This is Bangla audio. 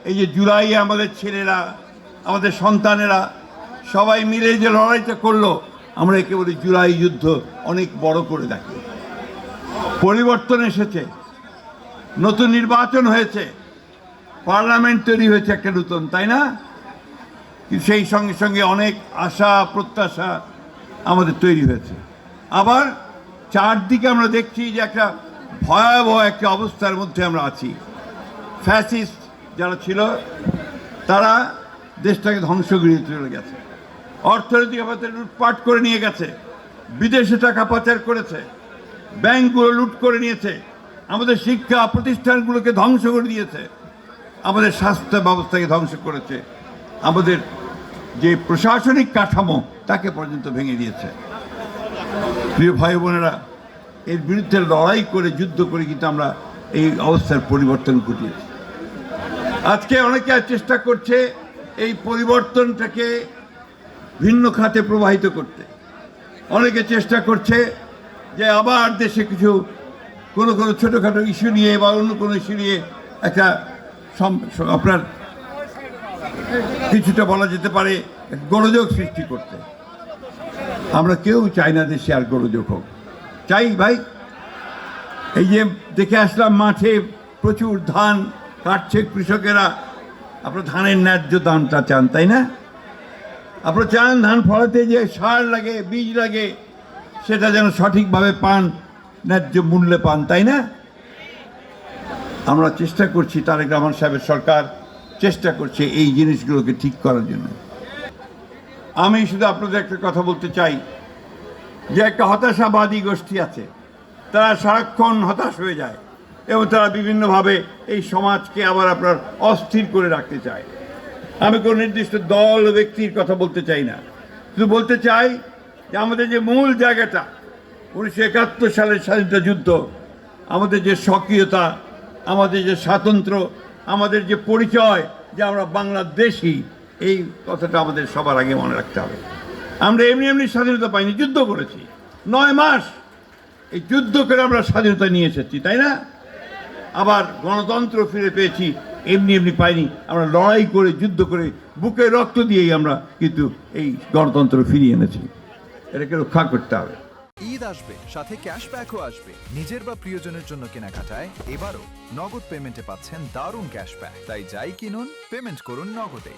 এই যে জুলাইয়ে আমাদের ছেলেরা, আমাদের সন্তানেরা সবাই মিলে যে লড়াইটা করলো, আমরা একে বলি জুলাই যুদ্ধ। অনেক বড় করে দেখি। পরিবর্তন এসেছে, নতুন নির্বাচন হয়েছে, পার্লামেন্ট তৈরি হয়েছে একটা নতুন, তাই না? কিন্তু সেই সঙ্গে সঙ্গে অনেক আশা প্রত্যাশা আমাদের তৈরি হয়েছে। আবার চারদিকে আমরা দেখছি যে একটা ভয়াবহ একটা অবস্থার মধ্যে আমরা আছি। ফ্যাসিস্ট যারা ছিল তারা দেশটাকে ধ্বংস করে চলে গেছে, অর্থনৈতিক অবস্থা লুটপাট করে নিয়ে গেছে, বিদেশে টাকা পাচার করেছে, ব্যাংকগুলো লুট করে নিয়েছে, আমাদের শিক্ষা প্রতিষ্ঠানগুলোকে ধ্বংস করে দিয়েছে, আমাদের স্বাস্থ্য ব্যবস্থাকে ধ্বংস করেছে, আমাদের যে প্রশাসনিক কাঠামো তাকে পর্যন্ত ভেঙে দিয়েছে। প্রিয় ভাই বোনেরা, এর বিরুদ্ধে লড়াই করে যুদ্ধ করে কিন্তু আমরা এই অবস্থার পরিবর্তন ঘটিয়েছি। আজকে অনেকে চেষ্টা করছে এই পরিবর্তনটাকে ভিন্ন খাতে প্রবাহিত করতে। অনেকে চেষ্টা করছে যে আবার দেশে কিছু কোনো ছোটোখাটো ইস্যু নিয়ে বা অন্য কোনো ইস্যু নিয়ে একটা আপনার কিছুটা বলা যেতে পারে গোলযোগ সৃষ্টি করতে। আমরা কেউ চাই না দেশে আর গোলযোগ হোক। চাই ভাই, এই যে দেখে আসলাম মাঠে প্রচুর ধান কাটছে কৃষকেরা, আপনার ধানের ন্যায্য দামটা চান, তাই না? আপনারা চান ধান ফলাতে যে সার লাগে, বীজ লাগে, সেটা যেন সঠিকভাবে পান, ন্যায্য মূল্যে পান, তাই না? আমরা চেষ্টা করছি, তারেক রহমান সাহেবের সরকার চেষ্টা করছে এই জিনিসগুলোকে ঠিক করার জন্য। আমি শুধু আপনাদের একটা কথা বলতে চাই যে একটা হতাশাবাদী গোষ্ঠী আছে, তারা সারাক্ষণ হতাশ হয়ে যায় এবং তারা বিভিন্নভাবে এই সমাজকে আবার আপনার অস্থির করে রাখতে চায়। আমি কোনো নির্দিষ্ট দল ব্যক্তির কথা বলতে চাই না, শুধু বলতে চাই যে আমাদের যে মূল জায়গাটা 1971 সালের স্বাধীনতা যুদ্ধ, আমাদের যে স্বকীয়তা, আমাদের যে স্বাতন্ত্র্য, আমাদের যে পরিচয় যে আমরা বাংলাদেশি, এই কথাটা আমাদের সবার আগে মনে রাখতে হবে। আমরা এমনি এমনি স্বাধীনতা পাইনি, যুদ্ধ করেছি 9 মাস। এই যুদ্ধ করে আমরা স্বাধীনতা নিয়ে এসেছি, তাই না? আবার গণতন্ত্র ফিরে পেয়েছি, এমনি এমনি পাইনি। আমরা লড়াই করে, যুদ্ধ করে, বুকে রক্ত দিয়েই আমরা কিন্তু এই গণতন্ত্র ফিরিয়ে এনেছি। এটাকে রক্ষা করতে হবে। ঈদ আসবে, সাথে ক্যাশব্যাকও আসবে। নিজের বা প্রিয়জনের জন্য কেনাকাটায় এবারও নগদ পেমেন্টে পাচ্ছেন দারুণ ক্যাশব্যাক। তাই যাই কিনুন, পেমেন্ট করুন নগদে।